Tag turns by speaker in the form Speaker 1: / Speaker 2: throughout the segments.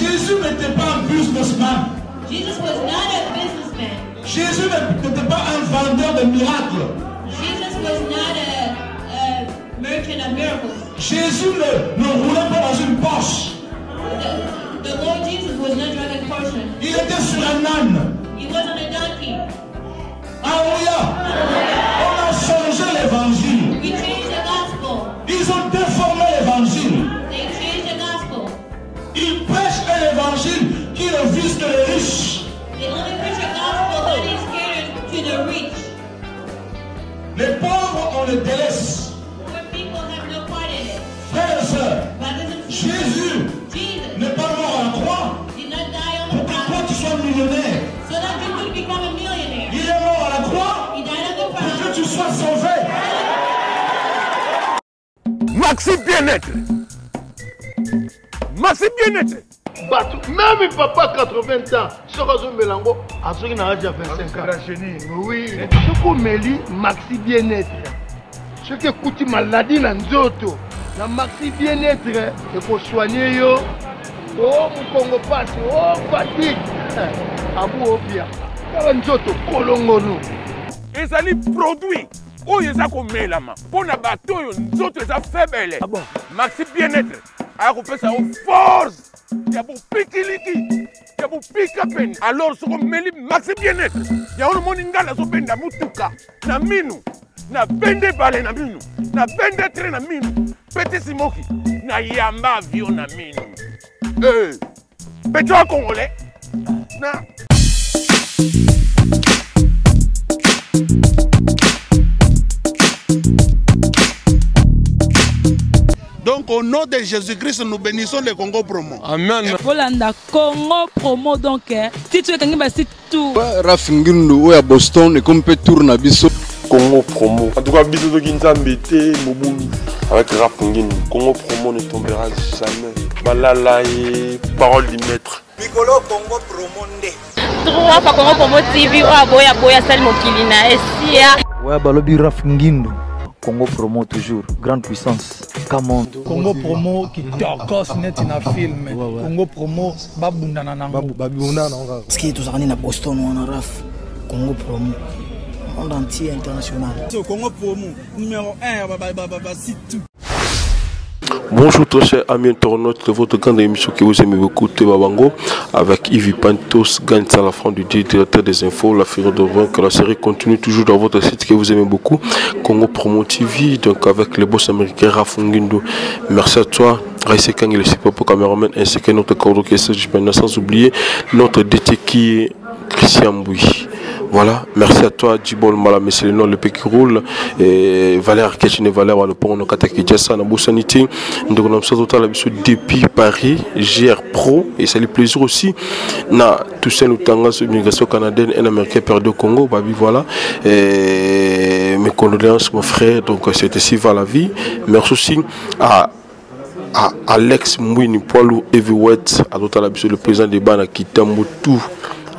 Speaker 1: Jésus n'était pas un businessman.
Speaker 2: Jesus was not a businessman.
Speaker 1: Jésus n'était pas un vendeur de miracles.
Speaker 2: Jesus was not a merchant of miracles.
Speaker 1: Jésus ne roulait pas dans une Porsche.
Speaker 2: The Lord Jesus was not driving Porsche.
Speaker 1: Il était sur un âne.
Speaker 2: He was on a donkey.
Speaker 1: Alléluia. On a changé l'évangile.
Speaker 2: We changed the gospel.
Speaker 1: Ils ont déformé l'évangile.
Speaker 2: They changed the gospel.
Speaker 1: Ils prêchent un évangile qui ne vise que les riches.
Speaker 2: They only preach a gospel that is catered to the rich.
Speaker 1: Les pauvres, on les délaisse.
Speaker 2: Poor people have no part in it.
Speaker 1: Frères et sœurs,
Speaker 2: Brothers and sisters,
Speaker 1: Jésus
Speaker 2: Jesus
Speaker 1: n'est pas mort à la croix
Speaker 2: did not die on
Speaker 1: pour
Speaker 2: the
Speaker 1: que
Speaker 2: cross
Speaker 1: toi tu sois millionnaire.
Speaker 2: so that you could become a millionaire.
Speaker 1: Il est mort à la croix
Speaker 2: He died on the
Speaker 1: pour que
Speaker 2: cross.
Speaker 1: tu sois sauvé.
Speaker 3: Maxi bien-être. Maxi bien-être.
Speaker 4: Même papa 80 ans, ce que Mélango, à ceux qui n'ont déjà 25 ans. Oui, ce qu'on Méli, Maxi bien-être. Ce qui coûte maladie dans Nzoto, la Maxi bien-être, il faut soigner yo. Oh, mon Congo passe, oh, fatigue. Abou Obia, Nzoto, Kolongono.
Speaker 3: ezali produit oyo eza komelama mpo na bato oyo nzoto eza faible. Maxi bien-être akopesa yo force ya bopikiliki ya bopika pene. Alors soko omeli Maxi bien-être yango nomoni ngai nazobenda mutuka na minu na bende bale na minu na bende tre na minu pete simoki na yamba avion na minu pete wa congolais na
Speaker 5: Donc au nom de Jésus-Christ, nous bénissons le Congo Promo.
Speaker 3: Amen.
Speaker 6: Volanda Congo Promo donc titre kangi ba site tout.
Speaker 7: Rafingindo à Boston et comme peut tourner biso
Speaker 8: Congo Promo. En tout cas, bisous de Kinzambe té Mobudu avec Rafingindo. Congo Promo ne tombera jamais. Balala et parole du maître.
Speaker 9: Piccolo Congo Promo ndé.
Speaker 10: Trois fois Congo Promo TV boya boya sali mokili na esia.
Speaker 11: Ouais balobi Rafingindo. Congo Promo toujours, grande puissance. Come
Speaker 12: Congo Promo qui torcos net na film. Congo Promo babunda na nango.
Speaker 11: Babunda na nango.
Speaker 13: Ce qui est tous na Boston on a raf. Congo Promo. Monde entier international.
Speaker 12: Congo Promo numéro 1 site tout.
Speaker 8: Bonjour très chers amis internautes de votre grande émission que vous aimez beaucoup, Tebabango, avec Yves Pantos, gagne à la fin du directeur des infos, la Fureur de Vaincre. La série continue toujours dans votre site que vous aimez beaucoup, Congo Promo TV, donc avec le boss américain Rafingindo. Merci à toi, Raïsé Kang, le super caméraman, ainsi que notre cordeau qui est Serge Bena, sans oublier notre DT qui est Christian Bouy. Voilà, merci à toi, Djibol Malam, c'est le nom, le pays qui roule. Et Valère Ketchine, Valère, le pont, Kataki Jassa, Nabousaniti, nous avons total depuis Paris, GR Pro, et ça lui plaisir aussi. Na Toussaint Lutanga, l'immigration canadienne et américaine perdu au Congo, Babi, voilà. Et mes condoléances, mon frère, donc c'était si va la vie. Merci aussi à Alex Mouini, Poilou Heavyweight, à le président des Bana qui Tambutu.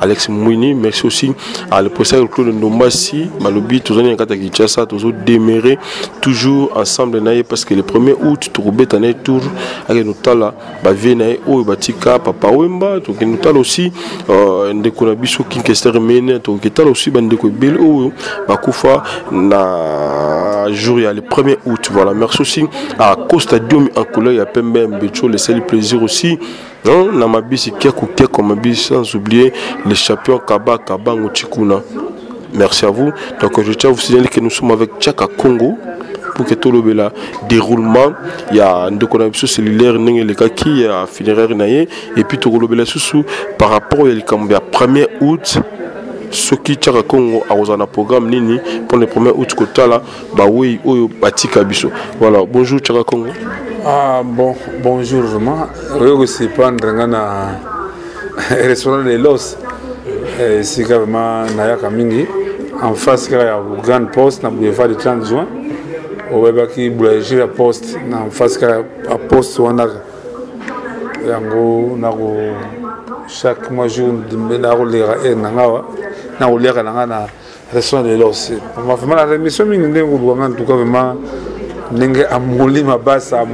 Speaker 8: Alex Mouini, merci aussi à le professeur Claude Ndombassi, Malobi, tous les gens qui ont toujours démarré, toujours ensemble, parce que le 1er août, tout le monde tour avec nous tala, Baviena, ou Batika, Papa Wemba, donc nous tala aussi, Ndekonabiso, Kinkester Mene, donc nous aussi, Bandeko Bel, ou Bakoufa, na jour, il y a le 1er août, voilà, merci aussi à Costa Diomi en couleur, il y a Pembe Mbecho, laissez le plaisir aussi. Non, Namabisi Kiakukia comme sans oublier les champions Kaba Ngochikuna. Merci à vous. Donc je tiens à vous signaler que nous sommes avec Tchaka Congo pour que tout le déroulement. Il y a un déconnexion cellulaire, les kaki, il y a funéraire naïe et puis tout le sous par rapport au 1er août. Ce qui Tchaka Congo a un programme nini pour le 1er août côté là, bah oui, Batika Biso. Voilà, bonjour Tchaka Congo.
Speaker 14: Ah bon, bonjour vraiment. Je suis pas dans le restaurant de Los. C'est vraiment Naya Kamingi. En face, il y a une grande poste, dans le boulevard du 30 juin. Au Webaki, boulangerie la poste, en face, il y a un poste où on a chaque mois, jour, on a restaurant de Los. Vraiment, la mission, en tout cas, vraiment. Ndenge amoli mabasa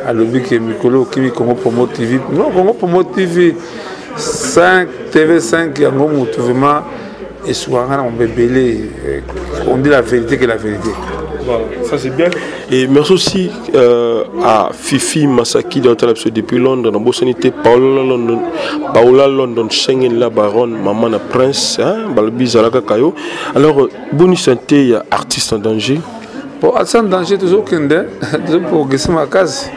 Speaker 14: à l'objet que Mikolo qui Congo Promo TV. Non, Congo Promo TV 5, TV5, il y a un moment vraiment, et souvent on bébélé, on dit la vérité que la vérité.
Speaker 8: Voilà, ça c'est bien. Et merci aussi à Fifi Masaki depuis Londres, dans Bossanité, Paola London, Schengen, la baronne, maman la prince, Balbi Zalaka Kayo. Alors, bonne santé, il y a artiste en danger.
Speaker 14: Pour artiste en danger, toujours pour gagner ma case.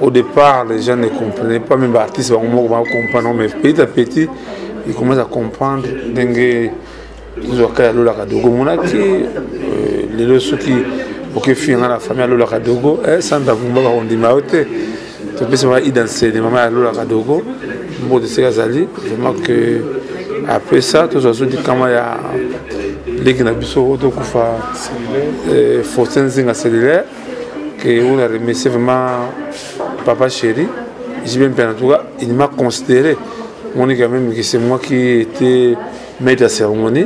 Speaker 14: Au départ, les gens ne comprenaient pas, même les artistes vont comprendre, mais petit à petit, ils commencent à comprendre. Les leçons qui pour finir la famille à Lola Kadogo, sans d'avoir on dit maoté. Tu peux se voir identifier les mamans à Lola Kadogo, bon de ces gazali, vraiment que après ça, tout ça se dit comment il y a les qui n'habitent pas au Kufa, Fortin Zinga cellulaire, que on a remercié vraiment papa chéri. J'ai bien en tout cas, il m'a considéré. On dit quand même que c'est moi qui étais maître de la cérémonie.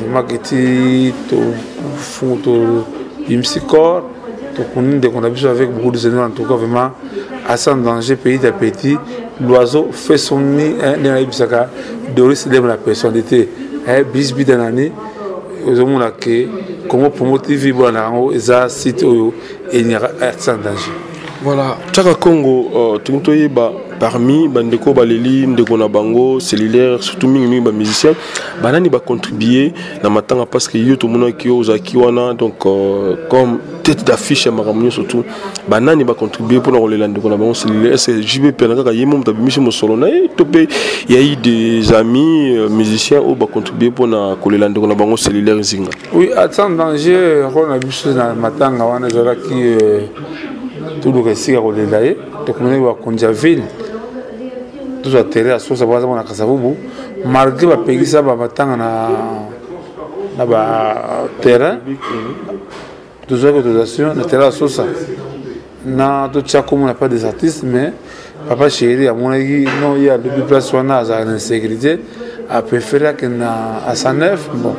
Speaker 14: Il m'a dit Imsikor, qu'on a vu avec beaucoup de seigneurs, en tout cas vraiment à sans danger, petit à petit, l'oiseau fait son nid, de risque la personnalité, bisbis d'un année, aux hommes là que, comment Promo TV, ça site où il n'y a sans danger.
Speaker 8: Voilà, Tchaka Congo, parmi Bandeko Baleli, Ndeko Nabango, cellulaire, surtout les musiciens, Banani va contribuer dans ma temps parce que yo tout le monde qui ose Kiwana, donc comme tête d'affiche à Maramouni surtout, Banani va contribuer pour nous les Ndeko Nabango cellulaire. C'est JB Penaka, Yemom Tabimissi Mosolona, il y a eu des amis musiciens qui vont contribuer pour nous les Ndeko Nabango cellulaire Zinga.
Speaker 14: Oui, à sans danger, on a vu ça dans ma temps, on a qui tout le récit à Rolédaï, donc on est à Kondiaville, tout à terre à Sosa, on a Kasavubu, malgré la pays, ça va attendre na terrain, tout ça, autorisation, la terre à Sosa. Na tout ça, comme on n'a pas des artistes, mais papa chéri, à mon avis, non, il y a deux places où on a l'insécurité, a préféré qu'à Sanef, bon.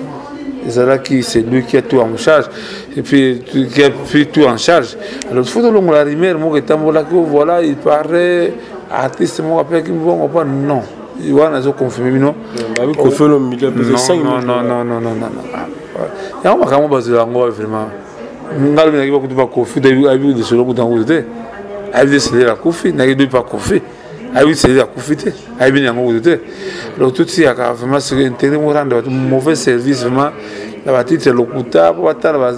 Speaker 14: C'est lui qui a tout en charge et puis qui a pris tout en charge. Alors il faut que l'on la rivière, moi qui voilà, il paraît artiste, moi après qui me voit pas non. Il va nous confirmer non.
Speaker 8: Avec qu'on fait le milieu de 5
Speaker 14: non. Il y a un moment basé là vraiment. Ngal me n'arrive pas que tu vas confier avec des solo dans vous êtes. Avec des sélés la confier, n'arrive pas confier. Avec c'est la confité, avec bien en côté. Donc tout ça a vraiment c'est intérêt de rendre mauvais service vraiment la petite locuta pour attendre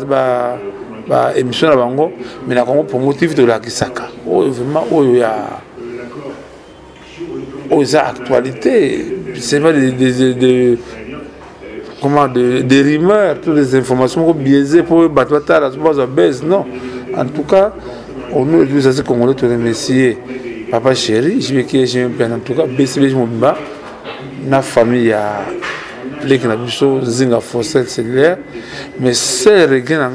Speaker 14: ba émission la bango mais la Congo pour motif de la Kisaka. Oh vraiment il y a actualité, c'est pas des comment des rumeurs, toutes les informations biaisées pour battre la base non. En tout cas, on nous tous ces Congolais te remercier. Papa chéri, je vais que j'ai en tout cas BCB Mobimba, na famille a les qui n'ont pas zinga fossé cellulaire, mais c'est regain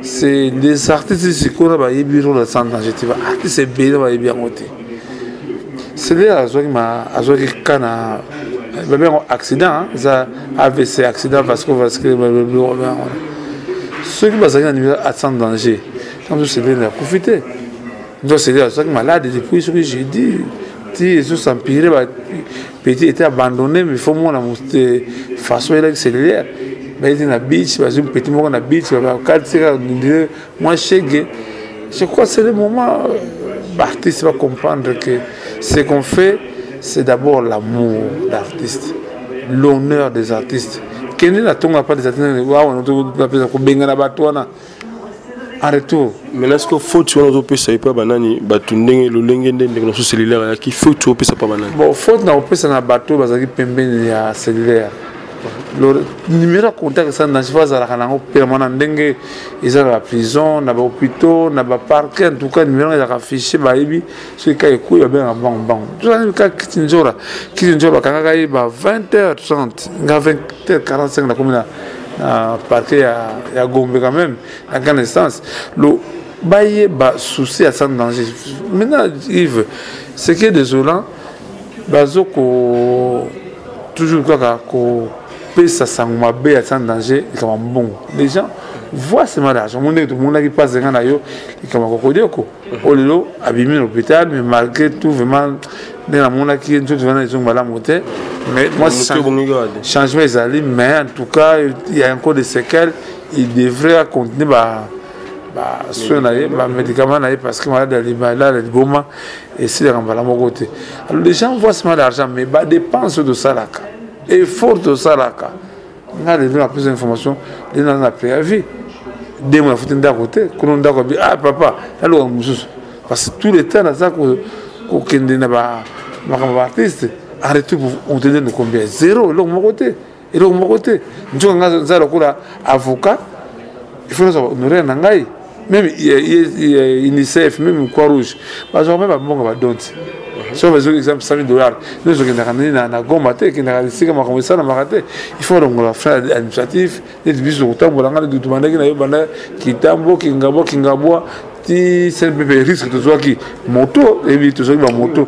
Speaker 14: c'est les artistes qui connaissent pas les bureaux de santé, je vois artistes c'est bien va bien côté. C'est là qui m'a azouki kana bien accident, ça AVC accident parce que ceux qui basent à sans danger, comme c'est bien la profiter. Donc c'est ça que malade depuis ce que j'ai dit, ils sont empirés, petit était abandonné, mais il faut moi façon là cellulaire, mais il na beach, parce que petit moment na beach, moi je crois que c'est le moment l'artiste va comprendre que ce qu'on fait, c'est d'abord l'amour d'artiste, l'honneur des artistes. Quel est la tombe pas des artistes, en retour.
Speaker 8: Mais là, est-ce qu'il faut que tu aies pas banani, batundeng, le lengende, le cellulaire, qui faut que tu aies pas banani.
Speaker 14: Bon, faut que tu aies un bateau, parce que pembe ya cellulaire. Le numéro de contact, c'est dans la phase à la permanente, ils ont la prison, na l'hôpital, na parquet, en tout cas, le numéro est affiché, baby, ce qui est cool, il y a bien un bon. Tout ça, qui est quand il y a 20h30, 20h45, la commune. Parquet à Gombe quand même, à grande distance. Le bail souci à sans danger. Maintenant, Yves, ce qui est désolant, toujours quoi, que ça s'en à sans danger, c'est bon. Les gens voit seulement l'argent. Tout le monde qui passe dans yo, il comme Kokodeko. Au lelo, abîmé l'hôpital, mais malgré tout, vraiment, dans la monde qui est tout venant, ils ont mal à monter. Mais moi, changement est allé, mais en tout cas, il y a encore des séquelles. Il devrait continuer soin médicaments parce que malade les boma et c'est la côté. Alors les gens voient seulement l'argent, mais dépenses de Salaka, effort de Salaka. On a donné la plus d'informations, on a préavis. Dès mon foutu d'un côté, qu'on a dit ah papa, alors parce que tout le temps là ça qu'on n'a pas artiste, arrêtez pour on te donne combien zéro, l'autre côté. Et l'autre côté, nous avons un avocat, il faut nous honorer un angai. Même UNICEF, même Croix-Rouge, parce que même à mon gars si on veut un exemple $100,000, nous avons un gommaté qui n'a pas commencé à m'arrêter. Il faut donc la frais administratifs, les bus au temps pour l'anglais de tout le monde qui tambo, qui ngabo, ti c'est risque de soit qui moto et vite tout ça va moto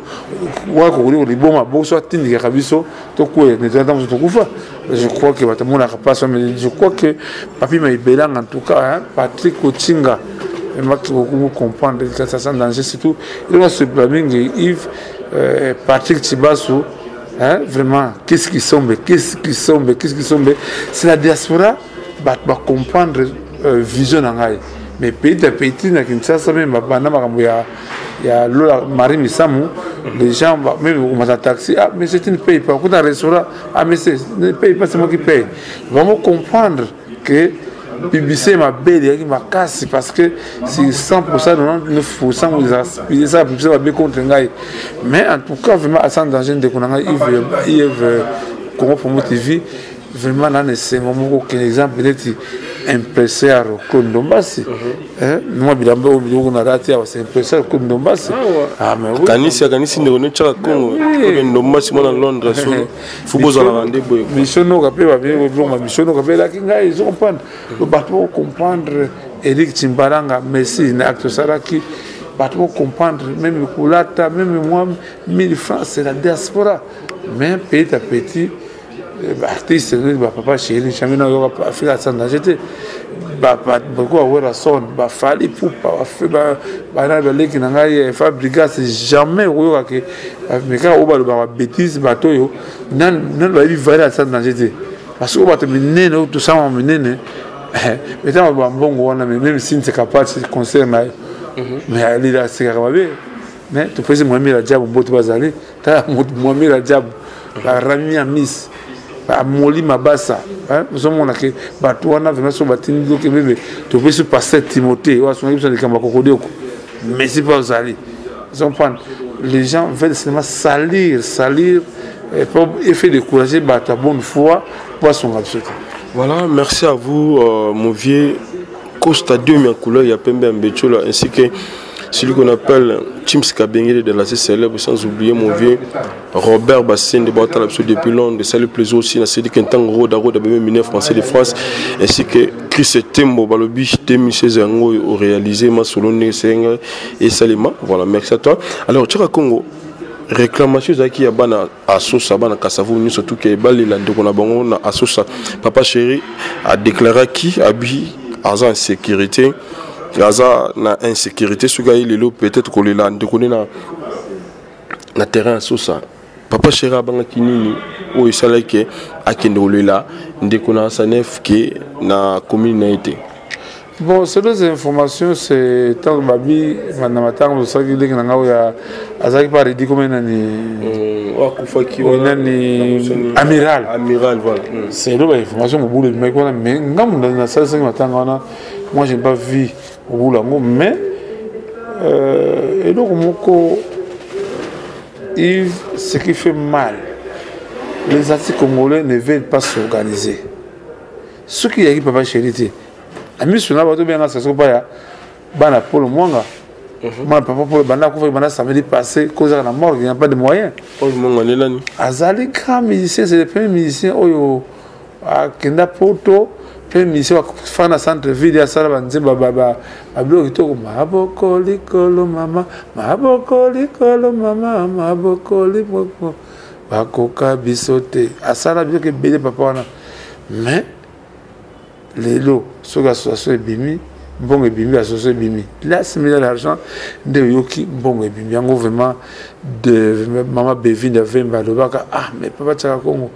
Speaker 14: wa ko ri bon ma bon soit tindi ka biso to ko ne tata mo to kufa je crois que va tamona ka passe mais je crois que papi m'a belang en tout cas Patrick Ochinga et Max beaucoup comprendre que ça sent danger surtout il va se planning Yves Patrick Chibasso vraiment qu'est-ce qui sombre c'est la diaspora va comprendre vision ngai. Mais petit à petit, dans Kinshasa, même il y a Marie Missamou, les gens, même au taxi, ah, mais c'est une paye pas. Quand on a un restaurant, ah, mais ne paye pas, c'est moi qui paye. Vraiment comprendre que BBC m'a belle, il m'a cassé parce que c'est 100%, 99%, ils ça, BBC va bien contre Ngaï. Mais en tout cas, vraiment, à sans danger de Konanga, il veut Congo Promo TV, vraiment, là, c'est un exemple, peut-être. Impresseur Kondombasi. Moi, bilambo on a raté, c'est impresseur Kondombasi. Ah mais oui. Kanisi ne connaît pas Congo. Kondombasi moi à Londres. Faut besoin de rendez-vous. Missiono capé va bien ma missiono capé là kinga ils comprennent. Le bateau comprendre Eric Timbaranga merci na acte Saraki. Bateau comprendre même Kulata même moi 1000 francs c'est la diaspora. Mais petit à petit artiste papa chéri jamais na yo pa faire ça dans j'étais beaucoup à son fali pour na leki na ngai fabrica c'est jamais oyo que mais quand on va bêtise bateau yo nan va vivre ça dans j'étais parce que on va te mener tout ça on mener mais tant ba mbongo wana même si c'est capable de concerne mais ali là c'est grave mais tu peux moi la diable mboto bazali ta moi la diable la ramia miss Moli Mabassa, nous sommes que Batouana venait sur Batini, tu peux se passer Timothée, ou à son équipe de Kamakokodeko. Mais c'est pas aux alliés. Les gens veulent seulement salir, et pour effet de décourager ta bonne foi pour son absolument.
Speaker 8: Voilà, merci à vous, mon vieux Costa Dieu, mais en couleur, il y a Pembe Mbetchola, ainsi que celui qu'on appelle Chims Kabengele de la célèbre, sans oublier mon vieux Robert Bassin de Batal depuis Londres. Salut plaisir aussi à Cédric Quentin Roda Minier français de France, ainsi que Chris Tembo Balobi 2016 au réalisé Masolone Senga et Salima. Voilà, merci à toi. Alors, tu as Congo. Réclamation qui a bana asosa bana kasavou ni surtout que bali la ndoko na bango na asosa papa chéri a déclaré qui habit en sécurité. Gaza na insécurité ce gars il est là peut-être qu'on l'a déconné na terrain sosa papa chéri banga kinini o isala ke akendo là ndekona sanef ke na communauté.
Speaker 14: Bon, c'est des informations, c'est tant que Babi, madame Atang, vous savez qu'il y a un azaki par dit comme un amiral. Amiral, voilà. C'est là l'information au bout de mais quoi, mais ngam dans la salle 5 matin, moi j'ai pas vu au bout là, mais et donc Moko, Yves, ce qui fait mal, les artistes congolais ne veulent pas s'organiser. Ce qui arrive papa chéri. Ami suna bato bien ça pas ya bana pour le mwanga moi papa pour bana ko bana samedi passé cause à la mort il n'y a pas de moyens
Speaker 8: pour le mwanga nelani
Speaker 14: azali grand musicien c'est le premier musicien oyo a kenda poto premier musicien fana centre ville ya sala banze baba ablo kitoko maboko likolo mama maboko likolo mama maboko likolo bakoka bisote asala bien que bele papa wana mais les lots, ce que l'association est bimi, bon et bimi, l'association est bimi. Là, c'est mis l'argent de Yoki, bon et bimi. En gros, vraiment, de maman Bévin, Vemba, le Baka, ah, mais papa Tchakakongo,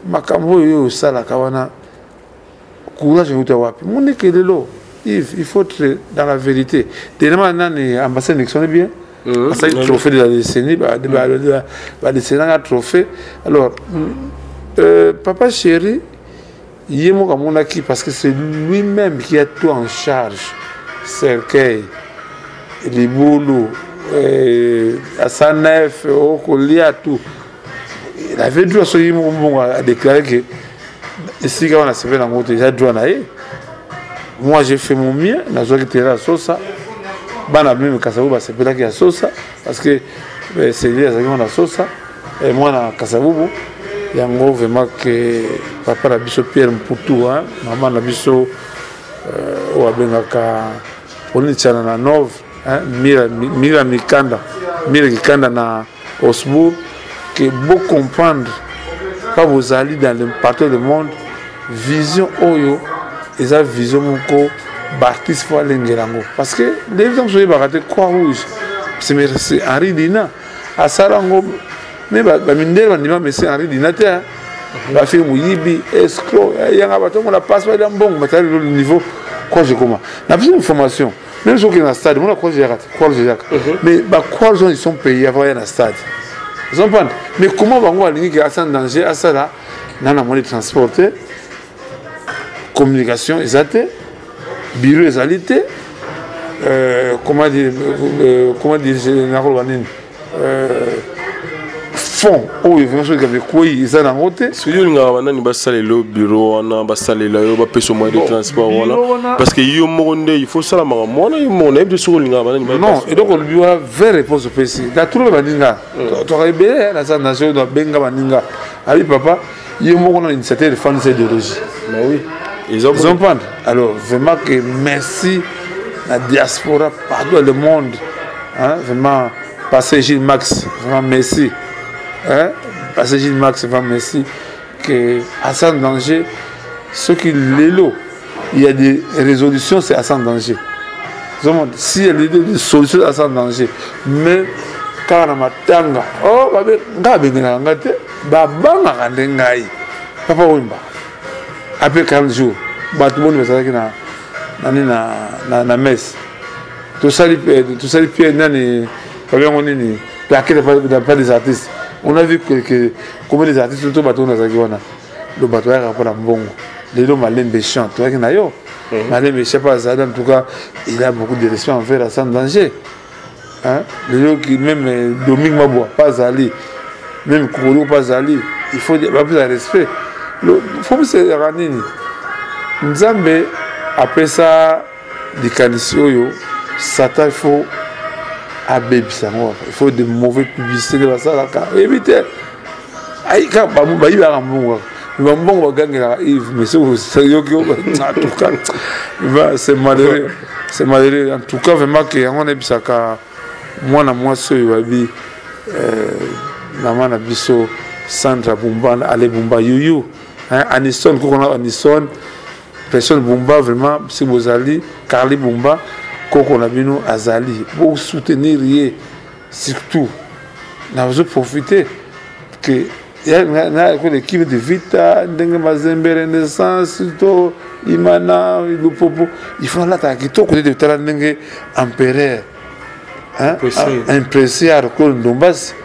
Speaker 14: Makambo, yo, ça, la Kawana, courage, je vous ai wapi. Mon nez, quel est l'eau? Il faut être dans la vérité. Tellement, l'ambassade électionne bien. Ça, le trophée de la décennie, la décennie a trophée. Alors, papa chéri, il est mon acquis parce que c'est lui-même qui a tout en charge. Cercueil, les boulots, à sa nef, au collier, tout. Il avait droit à déclarer que si on a servi dans le monde, il a droit à aller. Moi, j'ai fait mon mieux, je suis allé à Sosa. Bana même Kasavubu c'est là qu'il y a Sosa parce que c'est lié à la Sosa et moi na Kasavubu il y a vraiment que papa la biso Pierre Mputu hein maman la biso o abengaka oni tshana na nove hein mira mikanda na Osbourg que beau comprendre pas vous allez dans le partout du monde vision oyo et ça vision moko Baptiste fois l'engerango parce que les gens sont baratés quoi rouge c'est Henri Dina à Sarango mais mindel bandima mais c'est Henri Dina te ba fait muyibi escroc yanga bato on a passe pas dans bon matériel le niveau quoi je comment la petite information même ceux qui dans stade on a quoi j'ai raté quoi j'ai mais bah quoi ils sont payés avant dans stade ils sont pas mais comment va on aller qui est en danger à ça là dans la moyen de transporter communication exacte bureau égalité comment dire fond où il faut que quoi ils ont en route
Speaker 8: celui où on a ni basale le bureau on a basale là on va payer moyen de transport voilà parce que yo monde il faut ça la maman on est de sur le
Speaker 14: non et donc le bureau a vraie réponse au PC da tout le bandinga tu as ébélé la nation doit benga bandinga ali papa yo monde une certaine fan idéologie
Speaker 8: mais oui
Speaker 14: ils ont pas. Alors, vraiment que merci à la diaspora partout dans le monde. Hein? Vraiment, Pasteur Gilles Max, vraiment merci. Hein? Pasteur Gilles Max, vraiment merci. Que Hassan Danger, ce qui l'élo, il y a des résolutions, c'est Hassan Danger. S'il y a des solutions, Hassan Danger. Mais, quand on a matanga, oh, papa Wimba. Après 40 jours, tout le monde me savait que na messe. Tout ça, Pierre, pas des artistes. On a vu que comme les artistes, tout le bateau, le bateau est rapport à Mbongo. Les gens malins méchants, tu vois qu'il y a malin méchant, en tout cas, il a beaucoup de respect envers Hassan Danger. Les gens qui, même Dominique Maboua, pas Zali, même Kourou, pas Zali, il faut plus de respect. Il faut que c'est Ranini. Nzambe, après ça, des canissions, Satan, il faut abéber ça. Il faut de mauvaises publicités de ça. Évitez. Aïka, il va bon, va gagner la Yves, mais c'est sérieux que en tout cas, c'est malheureux. C'est malheureux. En tout cas, vraiment, on est bien ça. Moi, il va biso Sandra Bumba, Ale Bumba, Yuyu. Anisson, Anisson, personne Bumba, vraiment, si vous allez, Carly Bumba, Koko Nabino, Azali, pour soutenir, surtout, nous avons profité que il y a l'équipe de Vita, Dengue Mazembe, Renaissance, Imana, Lupopo, il faut là, qui est au côté de Talandengue, empereur, impressé à Rokol Ndombas.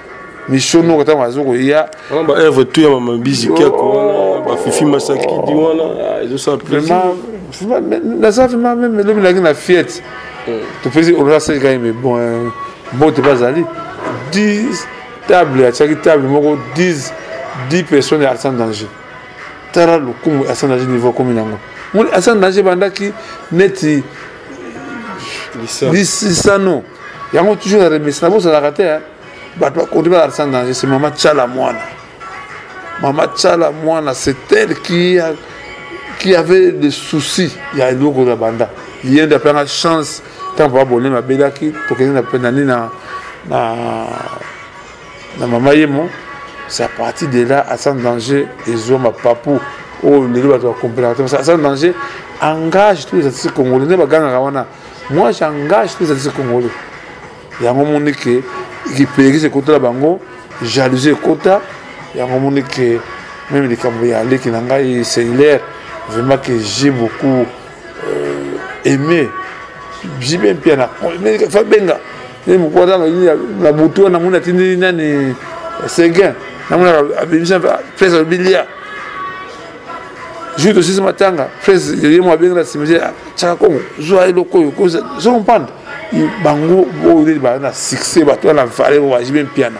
Speaker 14: Michono kata mazoko ya
Speaker 8: ba Eve tu ya mama biziki ko ba Fifi Masaki di wana ils sont
Speaker 14: vraiment na ça vraiment même le la fiette tu fais on a ça quand même bon te pas aller 10 tables à chaque table moko 10 personnes à Hassan Danger tara le comme Hassan Danger niveau comme nango mon Hassan Danger bandaki neti lisano yango toujours la remise na bosa la rater c'est Maman Tchala Moana. Maman Tchala Moana, c'est elle qui avait des soucis. Il y a un logo de la banda. Il y a une chance. Quand on va abonner ma bédaki, pour qu'il y ait une Maman Yemo, c'est à partir de là, Hassan Danger, ils ont ma papou. oh les lois doivent compléter ça en danger engage tous les artistes congolais ne baganga kawana moi j'engage tous les artistes congolais il y a un moment qui peut ce côté là bango jalousie côté il y a un moment que même les Cambodgiens qui n'engagent c'est l'air vraiment que j'ai beaucoup aimé j'ai bien piano mais fa benga et mon quoi la bouton na mona tindi nani Seguin na mona abimisa presse bilia juste aussi ce matin presse il moi bien la cimetière chako joie loko ko je comprends bango bo il ba na succès ba toi la vallée ba j'ai bien piano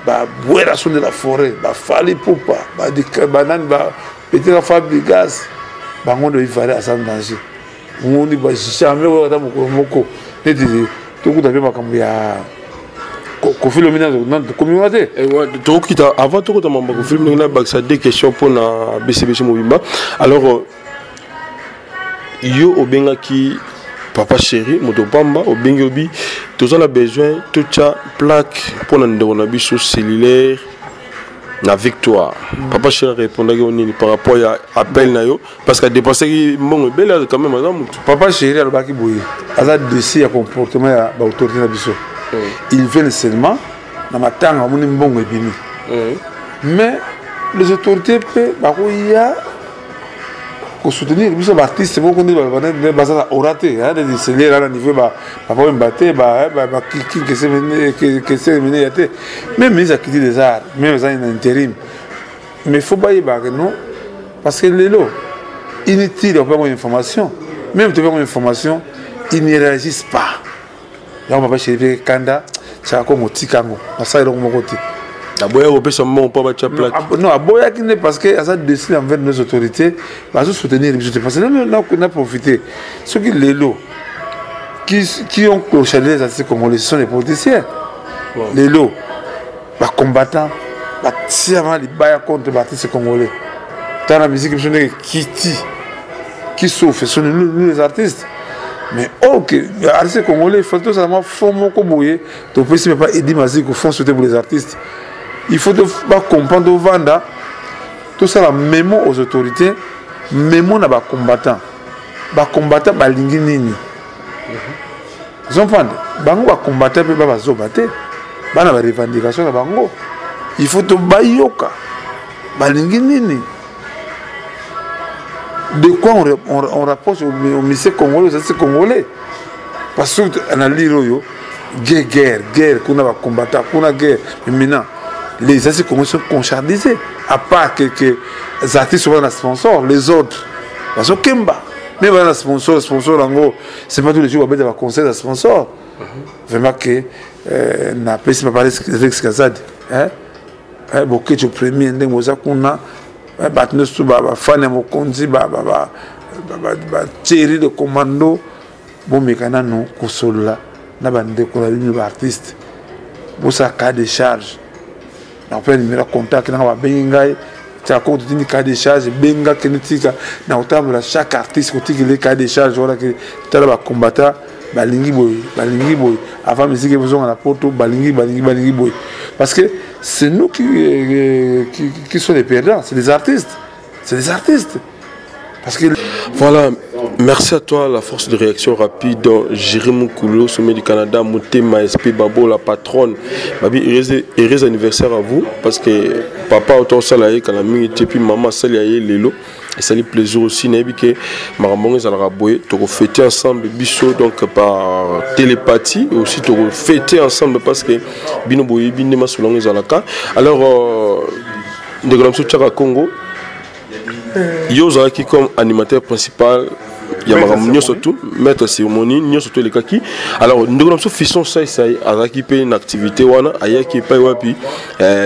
Speaker 14: ba boire son de la forêt ba fali popa ba de banane ba petit fabrigas bango de vallée à sans danger on dit bah jamais on va moko neti tout coup d'après makambo ya Kofi Lomina dans communauté
Speaker 8: to kita avant to ko mamba Kofi Lomina baksa deux questions pour na BCBC Mobimba alors yo obenga ki papa chéri moto pamba obengi obi tous on a besoin toute plaque pour na ndona biso cellulaire la victoire. Papa chéri répondait par rapport à appel na yo parce que dépenser mon belle quand même madame.
Speaker 14: Papa chéri a le baki boye. Asa dossier à comportement ya ba autorité na biso. Il vient seulement na matanga moni mbongo ebimi. Mais les autorités peut ba ko ya ko soutenir biso ba artiste beaucoup de ba bazala oraté hein de sceller à niveau ba papa mbaté ba qui que c'est mené yaté même les activités des arts même ça en intérim mais faut pas y baguer non parce que les lots inutile on peut avoir une information même tu veux une information ils ne réagissent pas là on va pas chercher kanda ça comme tikango ça il mon côté
Speaker 8: aboya opesa mon pas batcha plaque
Speaker 14: non aboya qui n'est parce que ça décide envers nos autorités va se soutenir parce que on a profité ceux qui les lots qui ont cloché les artistes congolais ce sont les politiciens les lots les combattants les tirants les bails contre les artistes congolais dans la musique qui souffrent ce sont nous les artistes mais ok les artistes congolais il faut tout ça faut mon cobouiller tu peux pas aider Mazik au fond soutenir pour les artistes. Il faut comprendre au Vanda tout ça la mémo aux autorités mémo na ba combattant ba lingi nini ils ont pas bango ba combattant pe ba zobate ba na ba revendication na bango il faut to bayoka ba lingi nini de quoi on rapproche au ministère congolais c'est congolais parce que on a liro yo guerre kuna ba combattant kuna guerre maintenant les artistes sont concharnisés à part que les artistes sont des sponsors les autres parce que Kemba même les sponsors en gros c'est pas tous les jours on va avoir conseil de sponsors vraiment que n'a pas si parler Alex Kazad hein beaucoup de premier ndenge oza kuna batno su ba fan mo konzi ba Thierry de commando bon mekana no kosola na bande ko la ligne artiste pour ça cas de charge na pe numéro contact na ba bengai ta ko tini cas de charge benga kenetika na otambula chaque artiste ko tiki le cas de charge wala que tala ba combattant balingi boy avant musique besoin na poto balingi boy parce que c'est nous qui sont les perdants c'est les artistes parce que
Speaker 8: voilà. Merci à toi, la force de réaction rapide. Jérémy Koulo, sommet du Canada, Moutema SP Babo, la patronne. Babi, heureux anniversaire à vous, parce que papa autant salaire, quand la mine était puis maman salaire Lelo. Et ça lui plaisir aussi, que Marambongue Zalra Boye, tu as fêté ensemble, Bisso, donc par télépathie, et aussi tu as fêté ensemble parce que Bino Boye, Binema Solong Zalaka. Alors, de Gramsou Tchara Congo, Yoza qui comme animateur principal. Il y a un surtout maître cérémonie ni surtout les kaki alors nous avons fisson ça à qui une activité wana aya qui pas wapi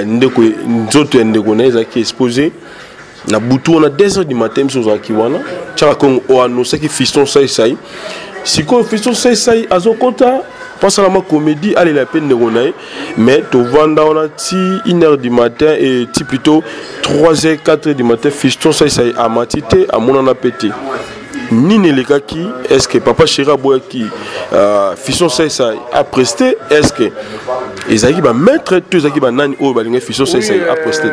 Speaker 8: ndeko nzoto ndekoneza qui exposé na butu on a 2h du matin sur za ki wana tchaka kongo o annoncer qui fisson ça si ko fisson ça azokota pas seulement comédie allez la peine de gonaï mais to vanda on a 1h du matin et plutôt 3h 4h du matin fisson ça à matité à mon appétit Nini les gars qui est-ce que papa Chéra Boya qui fisson ça a presté est-ce que Ezaki va mettre tous Ezaki va nani au balinga fisson ça a presté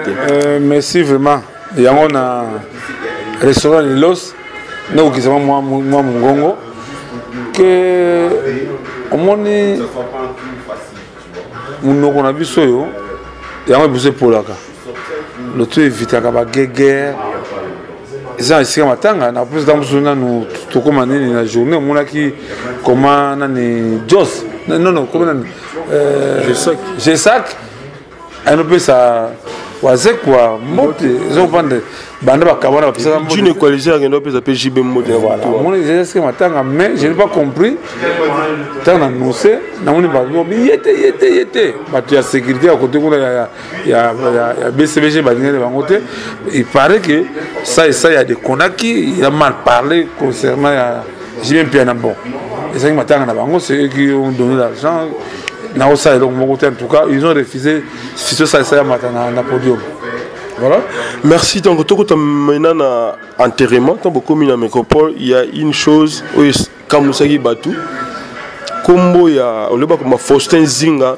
Speaker 14: merci vraiment yango na restaurant Los na okisama mwa mongongo que omoni munoko na biso yo yango biso polaka le tout évitaka ba guerre eza esika matanga na plus dans musuna nous tokoma nini na journée omonaki comment nani Jos non comment nani G5 ano pesa wazek kwa mote zo pande bande bakabana bapesa mote
Speaker 8: une coalition qui pesa PJB mote
Speaker 14: voilà mon esika matanga mais je n'ai pas compris tant annoncé na moni ba yete batu ya sécurité à côté kuna ya BCBG badingene bangote il paraît que ça il y a des konaki il a mal parlé concernant j'ai bien bien bon et ça matanga na bango c'est eux qui ont donné l'argent na osa eloko moko te en tout cas ils ont refusé si ça ya matanga na podium.
Speaker 8: Voilà. Merci. Donc, tout maintenant na enterrement, tant beaucoup na métropole, il y a une chose, comme nous savons Batou, combo ya, on le voit comme Faustin Zinga,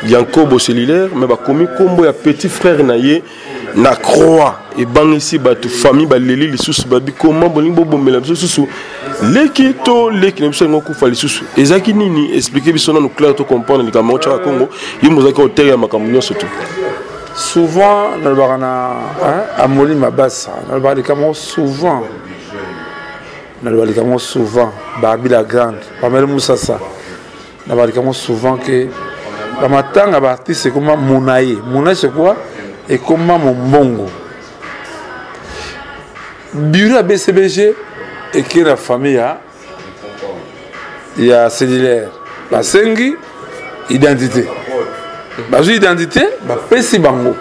Speaker 8: Yankobo cellulaire, mais bah comme combo ya petit frère naie na croix et bang ici Batou famille ba leli les sous babi comment bolingo bomela sous l'équito l'équino biso ngo kufa les sous ezaki nini expliquer biso na nous clair to comprendre les camarades cha Congo yimo zaki hotel ya makambo surtout.
Speaker 14: Souvent, dans le barana, à Moli Mabassa, dans le baricamo souvent, Babi la Grande, Pamela Moussassa, dans le baricamo souvent que la matin, la partie c'est comme Mounaï. Mounaï c'est quoi? Et comme mon bongo. Bureau à BCBG et qui est la famille, il y a cellulaire, la Sengi, identité. Bazo identité ba pesi bango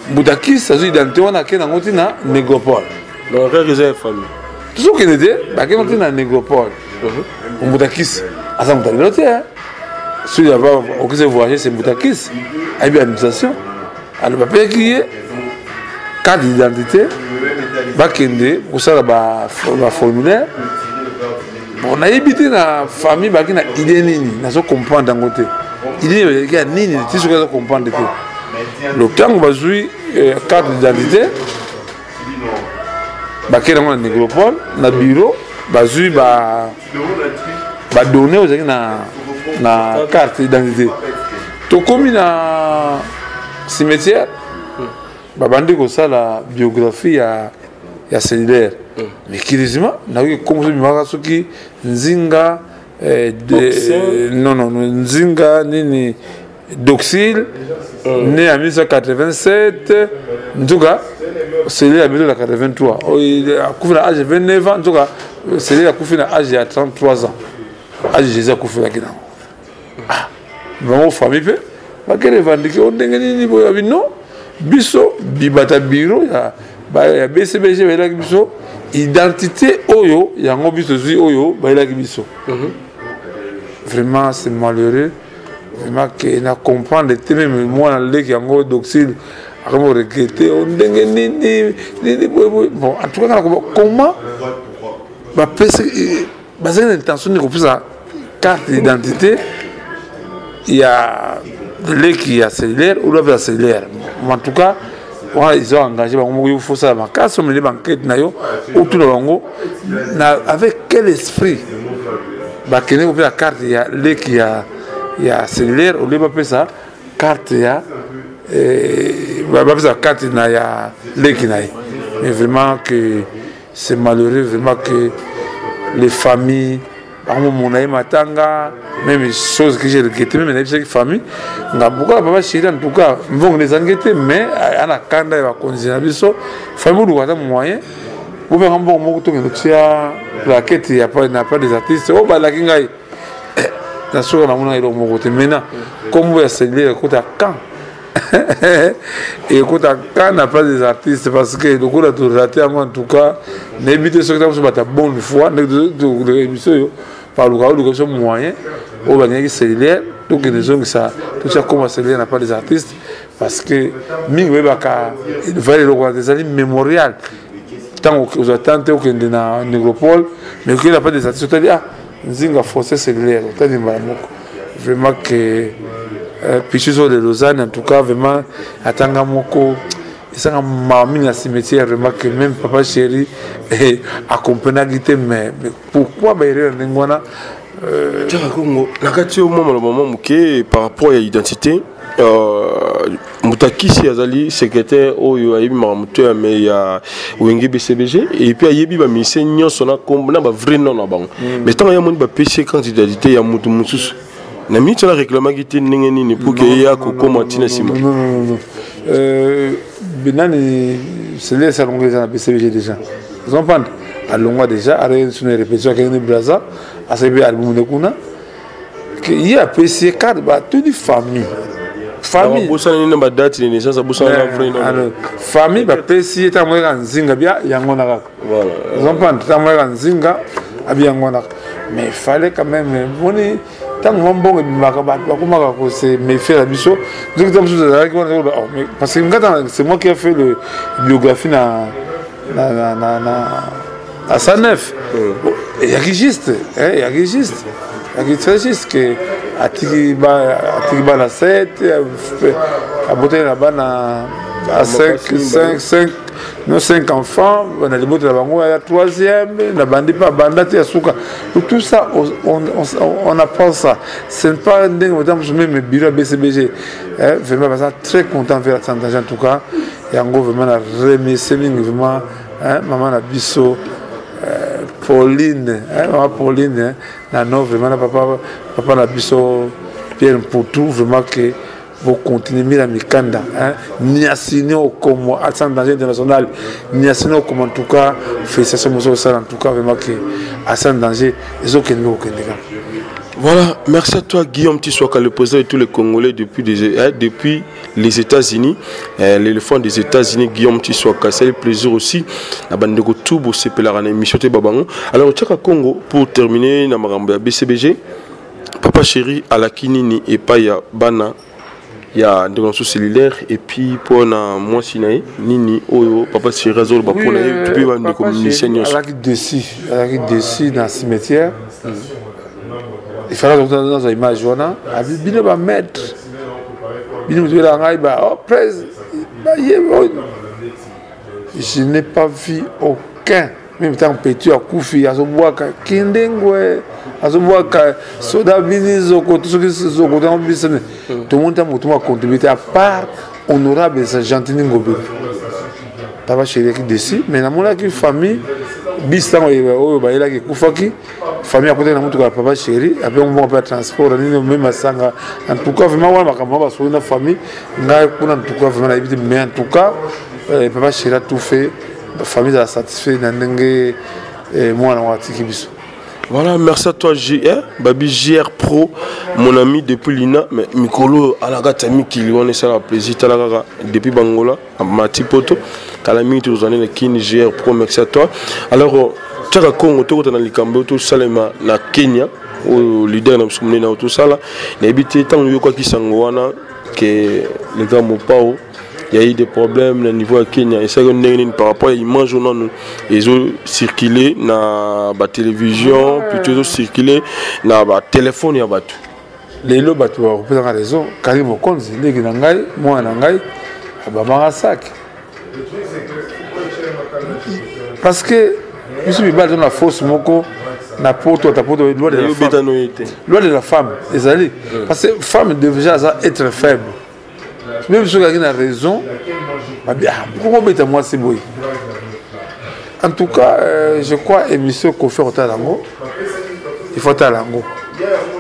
Speaker 14: Boutakis sa identité on a que dans na négropole
Speaker 8: donc réserve famille
Speaker 14: tout ce qui était ba que on na négropole Boutakis asa mutalilote si il y a pas au que voyager c'est Boutakis a bien administration alors ba payer carte d'identité ba kende pour ça ba formulaire on a évité la famille ba qui na idée nini na so comprendre dans côté il y a nini tu sais comprendre que le temps va jouer carte d'identité ba kena na négropole na bureau ba jouer ba donner aux na carte d'identité to comme na cimetière ba bandi ko ça la biographie ya cellulaire mais curieusement na comme ça mimaka soki nzinga non nzinga nini Doxil né en 1987 en tout cas c'est là en 1983 il a couvert l'âge de 29 ans en tout cas c'est là couvert l'âge de 33 ans âge de Jésus a couvert là dedans ah vraiment famille peu ba que revendiquer on dengue ni boya bino biso bibata bureau ya BCBG ba biso identité oyo yango biso zui oyo ba la biso vraiment c'est malheureux vraiment que na comprendre même moi dans le qui yango Doxil a vraiment regretté on dengue ni bon en tout cas comment ba c'est une intention de couper sa carte d'identité il y a le qui a cellulaire ou la cellulaire en tout cas ils ont engagé il faut ça ma casse mais les banquettes na yo autour de bango avec quel esprit ba kene ko la carte ya le qui ya cellulaire ou le ba ça carte ya ba ça carte na ya le qui na mais vraiment que c'est malheureux vraiment que les familles mon ami matanga même chose que j'ai regretté même les familles nga beaucoup papa chéri en tout cas vont les inquiéter mais ana kanda va continuer biso famille nous avons moyen pour faire un bon mot to ngia la quête il y a pas des artistes oh ba la kingai na sura na mona ilo moko te maintenant comme vous essayez écouter quand et écoute quand n'a pas des artistes parce que le coup là tout raté en tout cas n'évitez ce que ça va ta bonne foi de émission par le cas moyen au bagage cellulaire donc les gens ça tout ça comme cellulaire n'a pas des artistes parce que mingi baka il va le des années mémorial tant aux attentes au que na négropole mais qu'il n'a pas des artistes tu dis ah nzinga forcé cellulaire tu dis vraiment que Pichiso de Lausanne en tout cas vraiment atanga moko c'est un mamie à cimetière vraiment que même papa chéri accompagné mais pourquoi baïré n'engwana
Speaker 8: Congo la kati au moment muke par rapport à l'identité Mutakisi azali secrétaire oyo ayebi maramuteur mais ya Wenge BCBG et puis ayebi ba mission nyonso na kombo na ba vrai nom na bango mais tant ya moni ba PC candidature ya mutu mususu na minute na réclamer qui ndenge nini pour que ya ko commenter sima
Speaker 14: non benani c'est les salons les na BCBG déjà vous comprenez alongwa déjà arrêté sur une répétition avec une braza à ce album de kuna que il y a PC card ba toute famille famille famille ba PC ta moya nzinga bia yango na kaka voilà ils ont pas ta moya nzinga abia yango na mais fallait quand même boni tant mbongo bimaka ba komaka ko se méfier la biso donc ça parce que c'est moi qui a fait le biographie à Sanef il y a registre il y a registre très juste que atiki ba na 7 a boté là-bas à 5 enfants on a boté là-bas la troisième la bandi pas bandate ya suka tout ça on apprend ça c'est pas dingue madame je même bureau BCBG vraiment parce très content de faire ça en tout cas et en gros vraiment la remercier vraiment maman na biso Pauline, maman Pauline, non vraiment papa na biso Pierre Poutou vraiment que vous continuez la mikanda, ni assigné au comme à danger international, ni assigné comme en tout cas félicitations monsieur en tout cas vraiment que à danger ils ont qu'un aucun dégât.
Speaker 8: Voilà, merci à toi Guillaume Tissoaka, le président de tous les Congolais depuis les États-Unis, l'éléphant des États-Unis, Guillaume Tissoaka. C'est le plaisir aussi. La bande de tout pour se péler à l'émission de Babango. Alors, Tchaka Congo, pour terminer, na maramba BCBG, Papa Chéri à la Kinini et pas ya Bana, il y a des ressources cellulaires et puis pour na moi Sinaï, Nini, Oyo, Papa Chéri Azol, pour na et puis on communiquer.
Speaker 14: À la Kinini, dans le cimetière. Il fallait que dans une image, je n'ai pas vu aucun, même temps petit à Koufi, à Zoboaka, Kindengwe, à Zoboaka, Soda Binizoko, tout ce qui se joue dans le business. Tout le monde a contribué à part honorable et gentil Ngobi. Papa chéri qui décide, mais dans mon famille, Bistan, il a qui Koufaki. Famille à côté de la papa chéri, après on va faire transport, même à Sanga. En tout cas, vraiment, on va sur une famille. En tout cas, vraiment, mais en tout cas, papa chéri a tout fait. La famille a satisfait. Moi, on a tiki biso.
Speaker 8: Voilà, merci à toi JR, Babi JR Pro, mon ami depuis l'INA, mais Mikolo Alagatami qui lui on est ça la plaisir depuis Bangola, à Matipoto, Kalami tous les années le Kin JR Pro, merci à toi. Alors Tchaka Congo, tout dans le Cambodge, tout Salema, na Kenya, au leader de Msoumne na tout ça là, n'habite tant de quoi qui s'envoie que les gars Mopao. Il y a eu des problèmes au niveau de Kenya. Et ça, par rapport à l'image, ils ont circulé dans la télévision, plutôt ils ont circulé dans le téléphone.
Speaker 14: Les lots, tu as raison. Karim Okonzi, les Ginangai, moi, Nangai, Bamarasak. Parce que, je suis dans la fausse moko, na poto, loi de la femme. Loi de la femme, les alliés. Parce que la femme devait être faible. Même si quelqu'un a raison, pourquoi mettre moi c'est beau? En tout cas, je crois émission qu'on fait au Talango, il faut Talango.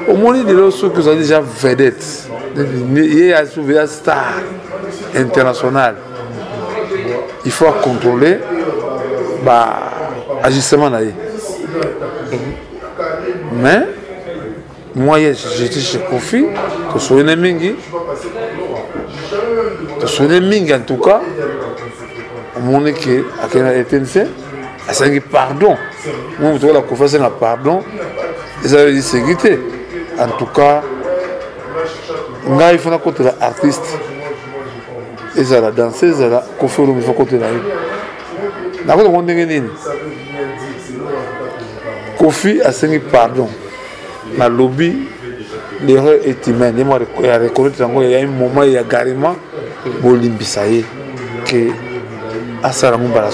Speaker 14: Au moins, il y a des choses que vous avez déjà vedettes. Il y a une star internationale. Il faut contrôler l'ajustement. Mais, moi, j'étais chez Kofi, que je suis un ami. En tout cas, on a dit que la ETNC a dit pardon. Moi, je la confiance en pardon. Ils avaient dit sécurité. En tout cas, il faut contre l'artiste. Ils ont la danseuse, ils ont la contre la Kofi a dit pardon. Dans le lobby, l'erreur est humaine. Il y a un moment, il y a carrément Bolimbisaye que asala mbala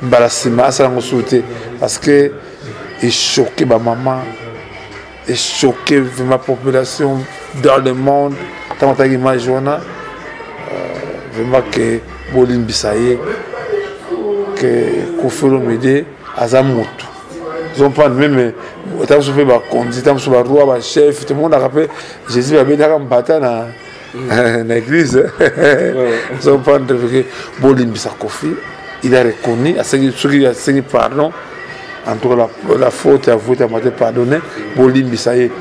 Speaker 14: mbala sima asala ngosuté parce que il choquait ma maman et choquait ma population dans le monde tant que image wana vraiment que Bolin Bissaye que Kofolo Médé Azamout ils ont pas même tant que fait ba conduit tant que ba roi ba chef tout le monde a rappelé Jésus avait déjà combattu na l'église ils ont pas que Bolin Bissaye Kofi il a reconnu à ceux qui a signé pardon en tout cas la faute à vous m'a pardonné Bolin Bissaye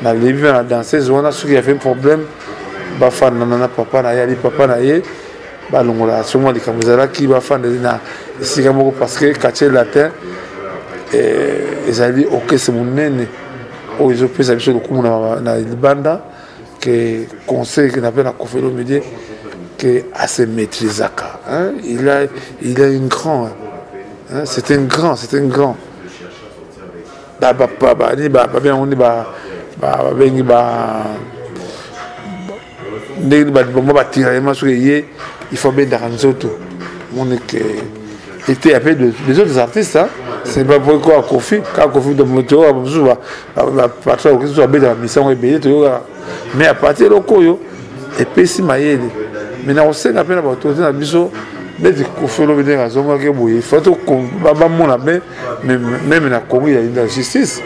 Speaker 14: na levé na danser on a ceux qui a fait un problème ba fan nana papa na yali papa na ye ba longola somo li kamuzala ki ba fan na sika moko parce que quartier latin ezali OK c'est mon nene o ils ont fait ça biso le coup na libanda que conseil que n'appelle la Kofelo Médé que à se maîtriser hein il a une grand hein c'est un grand ba ni ba bien on ba bengi ba il faut bien dans était appelé des autres artistes hein c'est pas pourquoi Kofi quand Kofi de moto patron qui soit bien dans la mission mais à partir de koyo et puis si maïle mais na on appelle la autorité na biso mais Kofi le bien raison que il faut que mon abbé même na Congo il y a une justice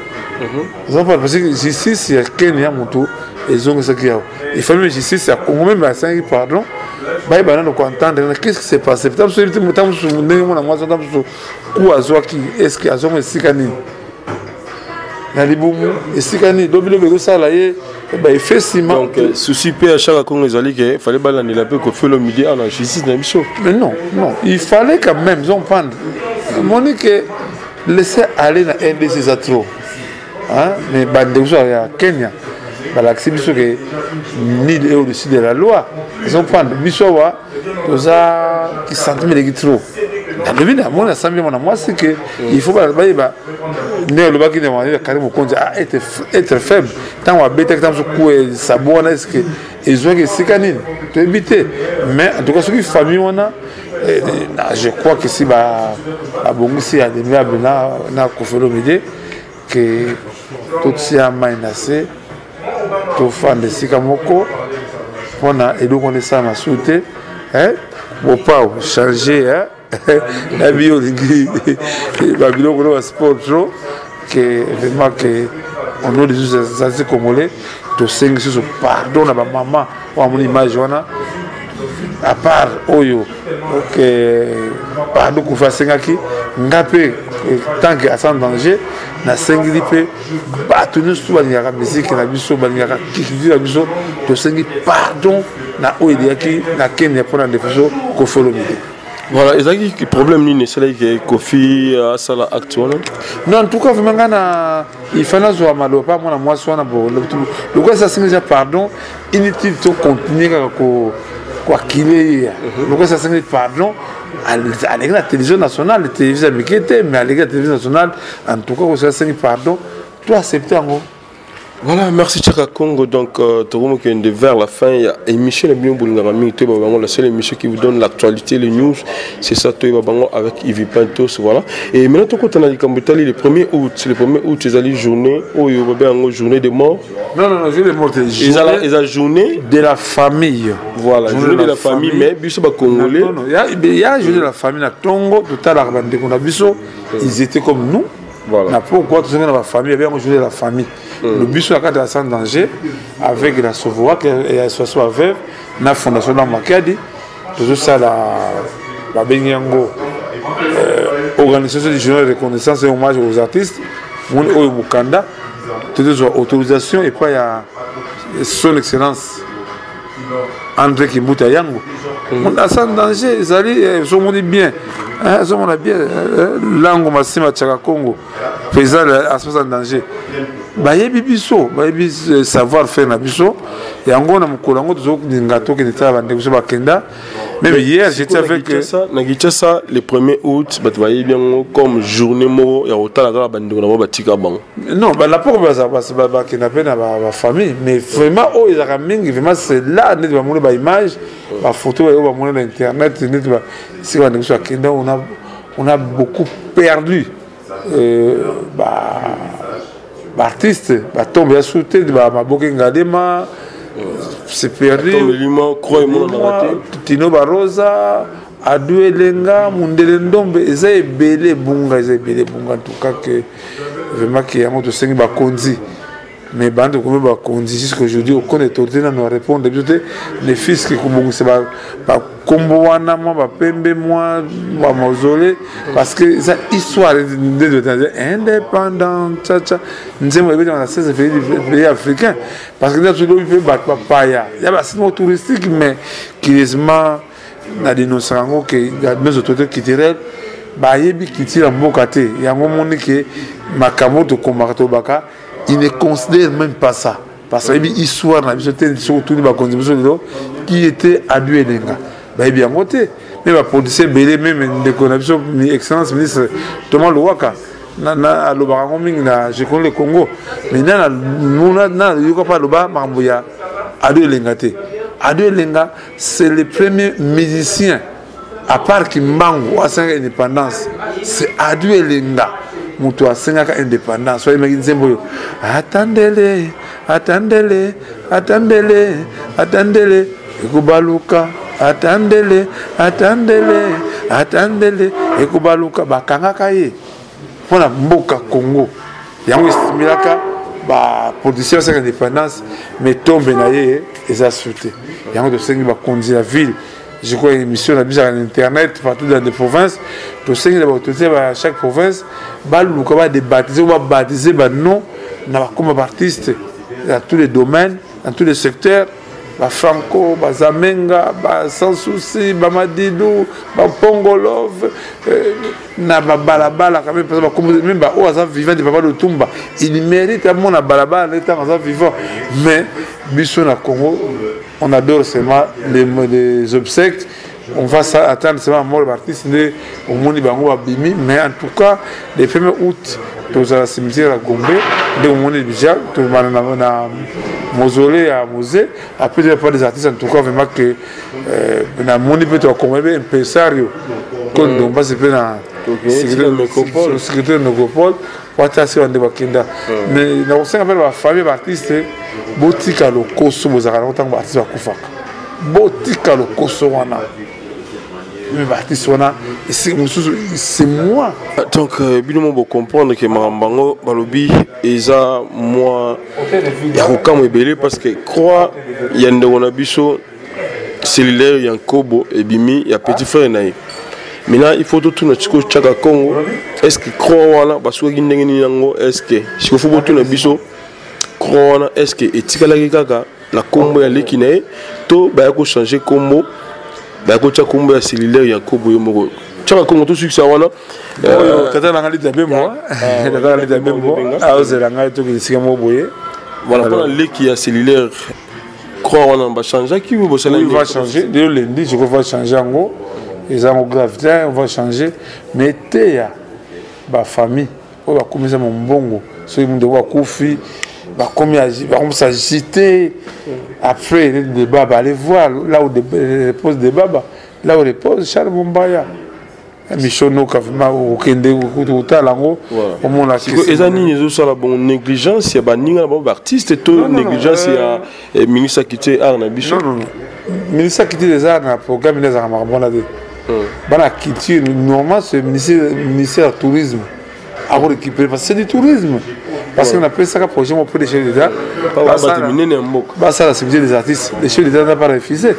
Speaker 14: parce que justice il y a Kenya moto ils ont ça qui il faut même justice à Congo même à 5 pardon bah il va nous entendre qu'est-ce qui s'est passé peut-être sur le temps sur mon moi ça quoi soit qui est-ce qu'il y a son sikani na libumu sikani dobilo ça là bah il fait ciment
Speaker 8: donc souci pe à chaque Congo ils allaient que fallait balancer la peu que fait le midi à la justice na biso
Speaker 14: mais non il fallait quand même ils ont prendre Monique laisser aller na RDC ça trop hein mais bandeuso à Kenya balaxi biso que ni au-dessus de la loi ils ont prendre biso wa toza qui sentiments de trop évidemment mon ensemble moi c'est que il faut pas ne le baki demander carrément compte à être faible tant on bête tant ce coup sabona est-ce que ils ont que c'est canine to éviter mais en tout cas ce qui famille on a je crois que si ba abongisi a des na Kofelo Médé que tout ça menacé to fan de sikamoko pona et donc on est ça ma souté hein bon pas changer hein la bio la bio pour le sport trop que vraiment que on a des choses congolais to sing sur pardon na ba maman ou mon image wana à part oyo que pardon ko fa singaki ngapé tant que à sans danger na sengili pe batu nous souvent musique na biso balingaka kiki na biso to sengi pardon na oediaki na Kenya pour na défense Kofelo Médé
Speaker 8: voilà ezaki problème ni c'est là que Kofi a sala actuel
Speaker 14: non en tout cas vraiment na il fallait zo amalo pas moi moi sona bo le quoi ça signifie pardon inutile to continuer quoi qu'il est le quoi ça signifie pardon à la télévision nationale, la télévision américaine, mais à la télévision nationale, en tout cas, ça signifie pardon, tu acceptes en gros.
Speaker 8: Voilà, merci Tchaka Congo. Donc, vers la fin, il y a émission la seule émission qui vous donne l'actualité, les news. C'est ça, avec Yves Pantos. Voilà. Et maintenant, quand on a dit le 1er août, c'est le 1er août, c'est la journée, journée des morts.
Speaker 14: Non, journée des morts,
Speaker 8: c'est la journée
Speaker 14: de la famille.
Speaker 8: Voilà, journée de la famille, mais biso ba congolais.
Speaker 14: Non, il y a journée de la famille, na Tongo, tout à l'heure, ils étaient comme nous. Voilà. Pourquoi tout dans la famille, il y avait un journée de la famille. Le bus sur la carte de sans danger, avec la Sauvoa et la Soissoi Veuve, la fondation d'Amakadi, tout ça, la Benyango, organisation du journal de reconnaissance et hommage aux artistes, au Bukanda, toutes les autorisations, et puis il y a son excellence André Kimbuta Yango. On a sans danger, ils allaient, ils ont dit bien. Ils ont bien, langue Massima Tchaka Congo, faisant à en danger. Bayebi biso, bayebi savoir faire na biso. Et en gros, na mkolango tuzo ngato qui n'était pas bandé sur Bakenda. Même hier, j'étais avec...
Speaker 8: ça, le 1er août, vous voyez bien comme journée, il y a autant de gens.
Speaker 14: Non, la pauvre, qui n'a pas ma famille, mais vraiment, c'est là, on a image, la photo, on a internet, on a beaucoup perdu. Artistes, tombé à sauter, c'est perdu. Tino Barosa, Adou Elenga, Mundelendombe, ils ont belé bunga, en tout cas que vraiment qu'il y a un autre cinq bakonzi. Mais bande comme bakonzi jusqu'aujourd'hui, aucun est tourné à nous répondre. Les fils qui comme c'est ba combo wana moi ba pembe moi ba mausolée parce que ça histoire de indépendant tcha nous avons été dans la 16 pays africains parce que là tout le monde bat papaya il y a pas seulement touristique mais curieusement na dénonçant que nos autorités culturelles ba yebi qui tire en bokate il y a un moment que makamoto komarto baka il ne considère même pas ça parce que l'histoire surtout qui était à Duelenga. Bah bien voté. Mais ma police belé même de connexion excellence ministre Thomas Louaka. Na alobarango mingi na je connais le Congo. Mais na yuko pa loba mambuya à Duelenga te. À Duelenga c'est le premier musicien à part Kimbangu à 5 indépendance. C'est à Duelenga. Mutu a 5 indépendance. Soyez imagine Zemboyo. Attendez-les. Attendez-les, attendez-les, attendez-les, Ekubaluka, attendez-les, attendez-les, attendez-les, Ekubaluka, bakanga kaye. Pour la Mboka Congo, yango estimilaka ba production de l'indépendance, mais tombe naye et ça sauté. Yango de sengi ba conduire la ville. Je crois une émission sur internet partout dans les provinces. To sengi ba autorité ba chaque province, ba luka ba baptiser ba nom na comme artiste. Dans tous les domaines, dans tous les secteurs, Franco, Zamenga, Sans Souci, Madidou, Pongolov, Balabala, même au vivant de Papa de Tumba, il mérite à mon Balabala étant vivant. Mais, Bisson à Congo, on adore seulement les obsèques. On va attendre seulement mort l'artiste au monde Bango Abimi, mais en tout cas, le 1er août, dans la cimetière à Gombe, au monde déjà, tout le monde a mausolée à musée. Après, il n'y a pas des artistes, en tout cas, vraiment que le monde peut être comme un impresario. Quand on va se faire le secrétaire de Nogopole, on va se faire des Wakenda. Mais dans le sein de la famille d'artistes, Botika le Koso, vous avez longtemps artiste à Koufak. Botika le Koso, c'est moi.
Speaker 8: Donc, bien on comprendre que Marambango Balobi eza moi yakoka mebele parce que croit yande on abiso cellulaire yankobo et bimi ya petit frère naï. Maintenant il faut tout na chiko chaka Congo. Est-ce que croit wana baso ngindenge ni yango est-ce que si faut tout na biso croit wana est-ce que etikala kaka la combo ya lekine to ba ko changer combo. Bakocha kombo ya cellulaire ya kobo yomoko chaka kongo to succès wana
Speaker 14: tata na ngali tabe moi tata na ngali tabe moi aozela ngai to kisika mo boye
Speaker 8: voilà pour leki ya cellulaire croire on va changer qui vous bossez là
Speaker 14: il va changer dès lundi je vais changer en ils ont gravité on va changer mais teya ba famille on va commencer mon bongo so ils vont wa kufi va commencer à agiter après le débat aller voir là où repose des baba là où repose Charles Bombaya Michono kafima okende okuta lango au monde la
Speaker 8: question ezani nezo sala bon négligence ya baninga ba artiste to négligence ya ministre quitté art na biso
Speaker 14: non ministre quitté des arts na programme des arts marabona de bana quitté normalement c'est ministère tourisme à récupérer parce que c'est du tourisme. Parce qu'on appelle ça un projet pour les chefs d'État. Ça, la sécurité des artistes. Les chefs d'État n'ont pas refusé.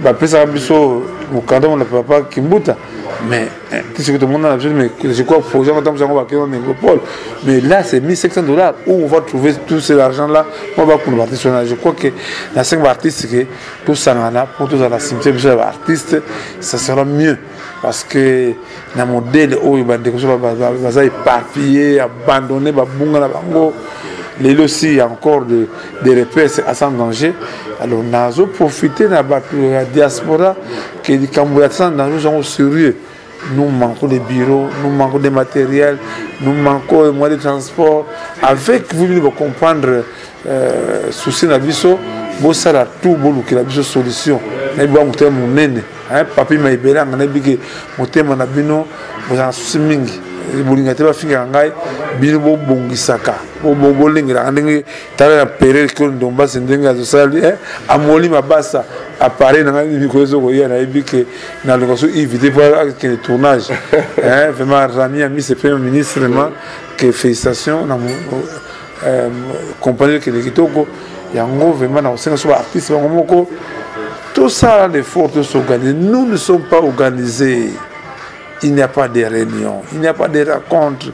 Speaker 14: Après ça, on a papa Kimbuta. Mais tout ce que tout le monde a besoin, mais je crois que le projet va dans Négopole. Mais là, c'est $1,500 où on va trouver tout cet argent-là. On va pour l'artiste. Je crois que les 5 artistes, tout ça, pour tous la cimetière des artistes, ça sera mieux. Parce que le modèle où il va éparpillé, abandonné, Les aussi, il y a encore des repères à sans danger. Alors, on a profité de la diaspora qui dit qu'en sans danger, nous sommes sérieux. Nous manquons des bureaux, nous manquons des matériels, nous manquons des moyens de transport. Avec vous, vous comprendre souci de la vie, vous savez tout, vous avez une solution. Vous avez un thème, papi m'a ébélé, vous avez un thème, vous avez un souci. Bolingate ba finga ngai bino bo bongisaka bo bolingira ndenge tala pere ko ndomba sendenga zo sali amoli mabasa apparaît na ngai ko zo ko yana ebike na lokoso éviter pour le tournage vraiment Rami a mis ce premier ministre vraiment que félicitations na compagnie que les kitoko yango vraiment na senga so artiste ngomoko tout ça l'effort de s'organiser. Nous ne sommes pas organisés. Il n'y a pas de réunions, il n'y a pas de rencontres.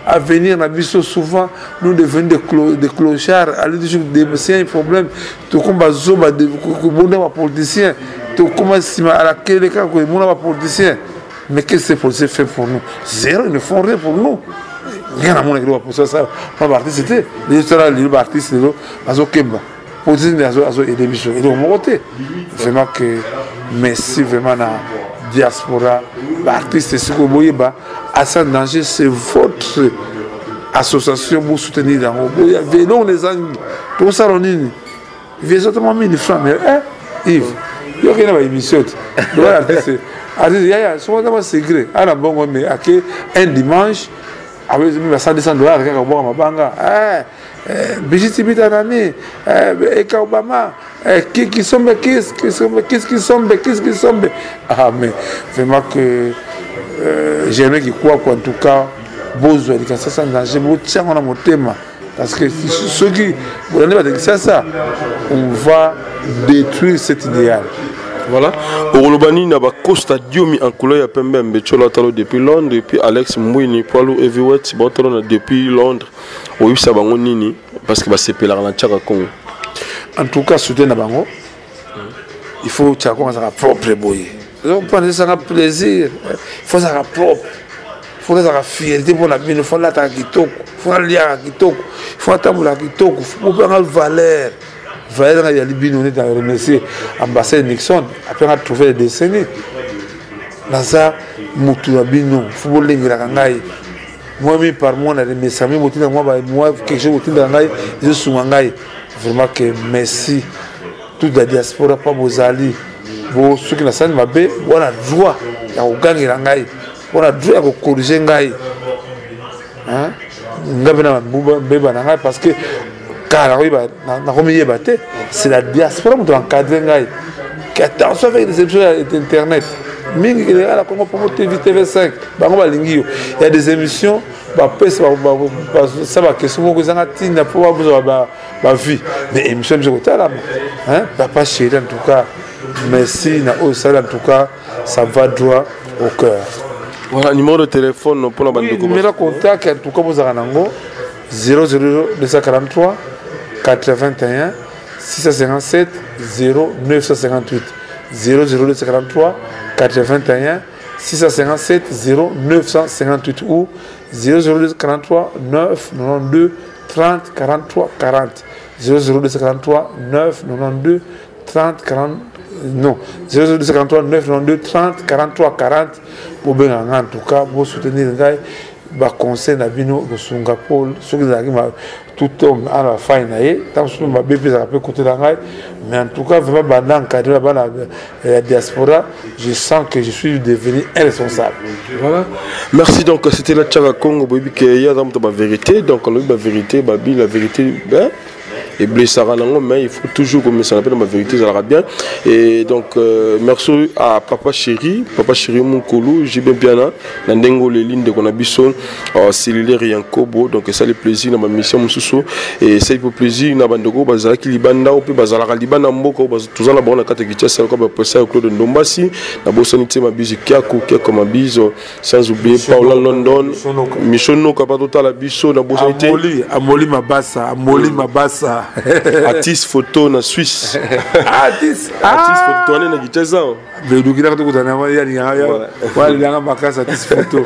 Speaker 14: À venir, souvent, nous devenons des clochards. C'est un problème. Tout comme les politiciens, tout comme les politiciens. Mais qu'est-ce que ces politiciens font pour nous? Zéro, ils ne font rien pour nous. Rien à mon avis, pour ça, pas artiste, c'était. Les artistes, les vraiment que merci vraiment à diaspora, artistes, ce que vous voyez, à ça danger, c'est votre association pour soutenir dans vos vélos, les amis, tout ça, on est. Il y a certainement 1000 francs, mais Yves, il y a une émission. Il y a souvent un secret. Un dimanche, avec 100 $, Brigitte Bitanani, Eka Obama, qui sont. Ah, mais vraiment que j'aimerais qu'il croit qu'en tout cas, besoin de ça sans danger, on a mon thème. Parce que ceux qui, on va détruire cet idéal.
Speaker 8: Voilà. Orolobani n'a pas Costa Diomi en couleur à Pembe, Betchola depuis Londres, depuis Alex Mouini, Paulo Heavyweight, Botalon depuis Londres. Oui, ça va nini parce que c'est pélar la Tchaka Congo.
Speaker 14: En tout cas, soutenir Nabango, il faut que ça soit propre boy. On prend ça plaisir, il faut ça propre. Il faut la fierté pour la vie, il faut la kitoko, il faut la lia kitoko, il faut attendre la kitoko, il faut prendre la valeur. Valeur il y a libino on est dans remercier ambassadeur Nixon après on a trouvé des décennies. Là ça mutulabino, football lingira kangai. Moi même par moi na remercier moi quelque chose autour de ngai, je suis ngai. Vraiment que merci toute la diaspora pas bozali. Bo ceux qui na sani mabe, on a droit ya kogangira ngai. On a droit à corriger ngai. Hein? Ngabena beba ngai parce que c'est la diaspora qui encadre. Attention avec les émissions d'internet. Il y a des émissions, ça va question que ça n'a pas vie. Mais émissions de papa chéri en tout cas, merci en tout cas, ça va droit au cœur.
Speaker 8: Voilà, numéro de téléphone pour la bande de
Speaker 14: numéro de contact en tout cas vous avez 00243 81 657 0958 00243 81 657 0958 ou 00243 992 30 43 40 00243 992 30 40 non 00243 992 30 43 40 pour bien en tout cas pour soutenir les gars ba conseil na bino au Singapour ceux qui arrivent tout homme à la fin tant que ma bébé ça peut côté la mais en tout cas vraiment pendant cadre la diaspora je sens que je suis devenu irresponsable.
Speaker 8: Voilà, merci. Donc c'était la Tchaka Congo baby que il y a dans la vérité, donc la vérité baby la vérité ben et blessé mais il faut toujours comme ça l'appelle ma vérité ça ira bien. Et donc merci à papa chéri Moukolo j'ai bien na ndengo les lignes de Konabison cellulaire Yankobo, donc ça le plaisir dans ma mission mususu et c'est pour plaisir na bandoko bazala ki libanda ou pe bazala ka libanda mboko tozala bona kata ki tsa ko ba pesa Claude Ndombasi na bosoni tema bizu kiako ma bizo sans oublier Paula London Mishono ka pas total biso na bosoni
Speaker 14: Amoli Mabasa Kinshasa.
Speaker 8: Artiste photo na Suisse.
Speaker 14: Artiste
Speaker 8: photo na Kinshasa.
Speaker 14: Bedukira ko kutana wa ya wali langa makasa artiste photo.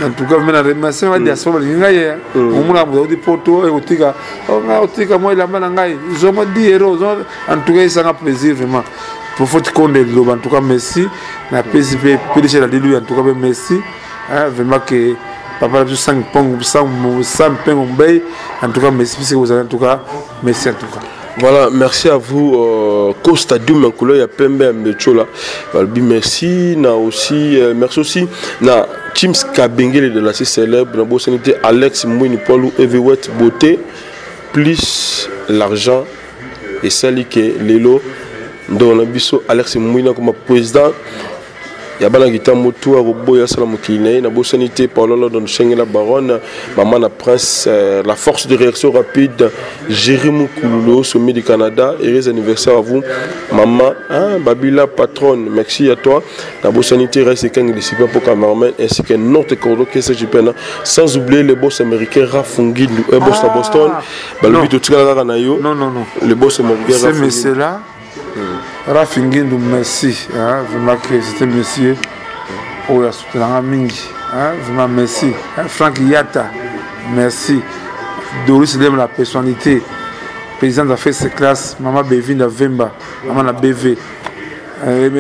Speaker 14: En tout cas mena remercier wa diaspora ngai umuna mu di photo e utika moi la mana ngai zo mo 10 euros en tout cas ça un plaisir vraiment. Pour faut qu'on en tout cas merci na PCP PDG la dilu en tout cas merci vraiment que papa du 5 pong 100 pong mbay en tout cas merci vous en tout cas merci en tout cas.
Speaker 8: Voilà, merci à vous Costa Dum Kulo ya Pembe Mbechola. Merci na aussi merci aussi na Chims Kabengele de la célèbre na bosanité Alex Mouini Paulou Heavyweight Beauté plus l'argent et Salike Lelo dans la biso Alex Mouina comme président. Il y a des gens qui ont été la bosanité Paolo dans Schengen Baronne, maman la prince, la force de réaction rapide, Jérémy Kouloulo, sommet du Canada. Heureux anniversaire à vous, maman, Babila patronne, merci à toi. La bosanité reste quand il est pour cameraman ainsi que notre cordeau qui est sans oublier les boss américains Rafungi, le boss à Boston,
Speaker 14: non,
Speaker 8: le boss américain.
Speaker 14: C'est monsieur là. Rafinguindu, merci. Vraiment que c'était monsieur. Oh, il y a mingi. Vraiment merci. Franck Yata, merci. Doris Lem, la personnalité. Président de la fête classe. Maman Bevin de Vemba. Maman la BV.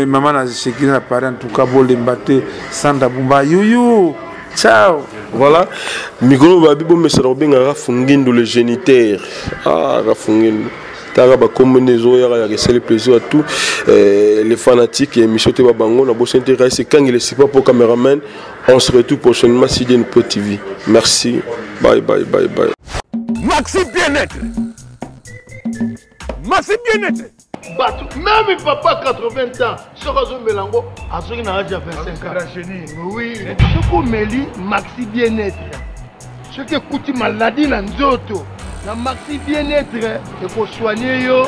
Speaker 14: Maman la Chekina la parent. En tout cas, Bol Mbate. Sanda Bumba. Youyou. Ciao.
Speaker 8: Voilà. Migolo Babibo, monsieur Robin, Rafinguindu, le géniteur. Rafinguindu. C'est le plaisir à tous les fanatiques et Michel Tebabango. La bosse intéresse c'est quand il est pas pour caméraman. On se retrouve prochainement sur DNPO TV. Merci. Bye.
Speaker 3: Maxi bien-être. Maxi bien-être.
Speaker 4: Même papa 80 ans, Sorozo Melango, à ceux qui n'ont déjà 25 ans. Oui, ce qu'on me dit, Maxi bien-être. Ce qui coûte maladie dans d'autres. Na maxi bien-être et pour soigner yo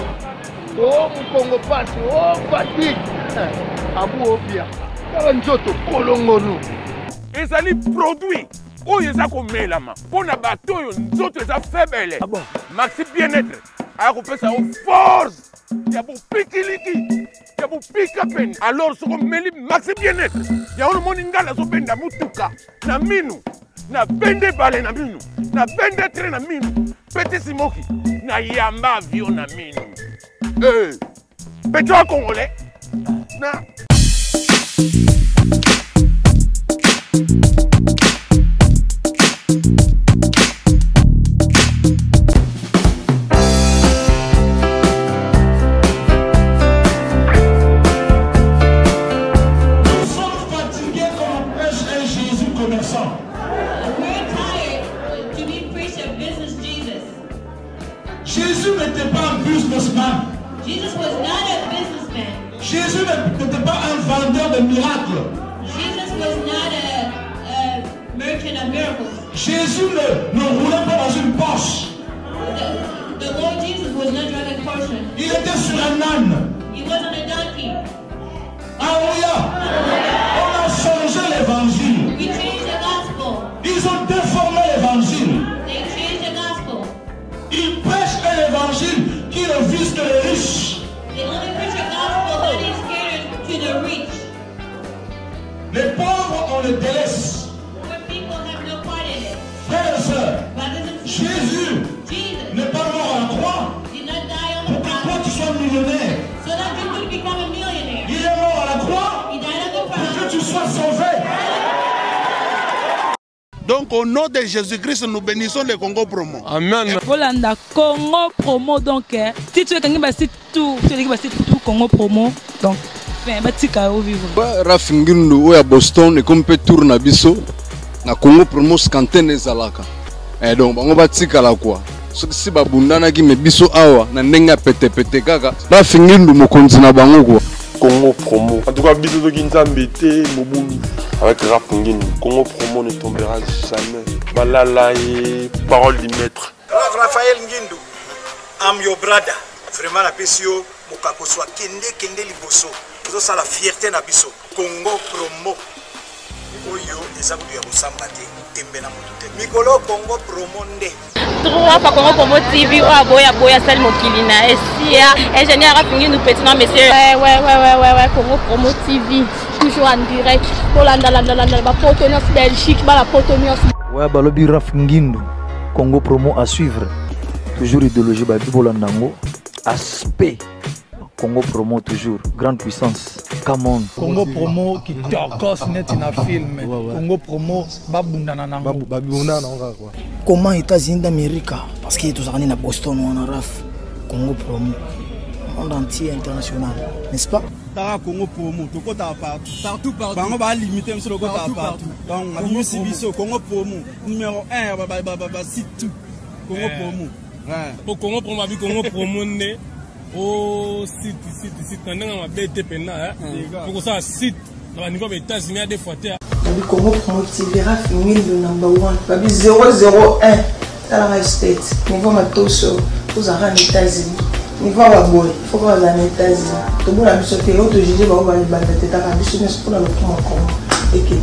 Speaker 4: oh mon Congo passe oh fatigue abu obia kala nzoto kolongo no
Speaker 3: ezali produit oyo eza komelama mpona bato oyo nzoto eza faible maxi bien-être akopesa o force ya bopikiliki ya bopika pene alors soko meli maxi bien-être yango nomoni ngala azobenda mutuka na minu na bende bale na minu na bende tre na minu Petit Simoki, na yamba avion na minu. Pétrole congolais. Na.
Speaker 1: Nous sommes fatigués comme prêche un Jésus commerçant. Jésus n'était pas un businessman.
Speaker 2: Jesus was not a businessman.
Speaker 1: Jésus n'était pas un vendeur de miracles.
Speaker 2: Jesus was not a merchant of miracles.
Speaker 1: Jésus ne roulait pas dans une Porsche.
Speaker 2: The Lord Jesus was not driving Porsche.
Speaker 1: Il était sur un âne.
Speaker 2: He was on a donkey.
Speaker 1: Alléluia. On a changé l'évangile.
Speaker 2: We changed the gospel.
Speaker 1: Ils ont déformé l'évangile.
Speaker 2: They changed the gospel.
Speaker 1: Ils prêchent un évangile qui ne vise que les riches.
Speaker 2: They only preach a gospel that is catered to the rich.
Speaker 1: Les pauvres, on les délaisse.
Speaker 2: Poor people have no part in it.
Speaker 1: Frères et sœurs,
Speaker 2: Brothers and sisters,
Speaker 1: Jésus
Speaker 2: Jesus
Speaker 1: n'est pas mort à la croix
Speaker 2: did not die on the
Speaker 1: pour que toi
Speaker 2: cross
Speaker 1: tu sois millionnaire.
Speaker 2: so that you could become a millionaire.
Speaker 1: Il est mort à la croix
Speaker 2: He died on the
Speaker 1: pour que
Speaker 2: cross
Speaker 1: tu sois sauvé.
Speaker 5: Donc au nom de Jésus-Christ, nous bénissons le Congo Promo.
Speaker 3: Amen.
Speaker 6: Volanda Congo Promo donc si tu es quelqu'un bah site tout Congo Promo donc enfin bah tika au vivre.
Speaker 7: Rafingindu oya Boston et comme peut tourner biso na Congo Promo scanten ezalaka. Et donc bango ba tika la quoi. Si babundana ki me biso awa na ndenga pete kaka Rafingindu mokonzi na bango quoi.
Speaker 8: Congo Promo. En tout cas, bisous de Ginzambe, Moboulou. Avec Rafinguindu. Congo Promo ne tombera jamais. Balala et parole du maître.
Speaker 9: Raphaël Ngindu, I'm your brother. Vraiment la PCO, Mokako soit kende liboso. Vous avez la fierté na biso. Congo Promo. oyo eza kudu ya kosamba te tembe na moto te mikolo Congo Promo nde
Speaker 10: trois fois Congo Promo TV oyo aboya sali mokili na esia ingénieur afingi nous petit non monsieur ouais Congo Promo TV toujours en direct pour la poto neuf Belgique la poto neuf
Speaker 11: ouais balobi Raf Ngindu Congo Promo à suivre toujours idéologie ba bibola ndango aspect Congo Promo toujours grande puissance come on
Speaker 12: Congo Promo qui tokos net na film Congo Promo babundana nango babundana nango quoi
Speaker 13: comment États-Unis d'Amérique parce que tous on est à Boston on a Raf Congo Promo monde entier international n'est-ce pas
Speaker 15: Tara Congo Promo toko ta partout bango ba limiter monsieur le kota partout donc on a mis biso Congo Promo numéro 1 ba site tout Congo Promo
Speaker 16: au Congo Promo abi Congo Promo né au site on a BT pena pour ça site dans niveau des États-Unis des fois
Speaker 17: le Congo Promo TV Raf Ngindu number 1 babi 001 dans la state niveau matoso aux États-Unis niveau wa boy faut que les États-Unis tout le monde a mis sur télé auto juger ba ba teta ka biso mais pour le Congo et que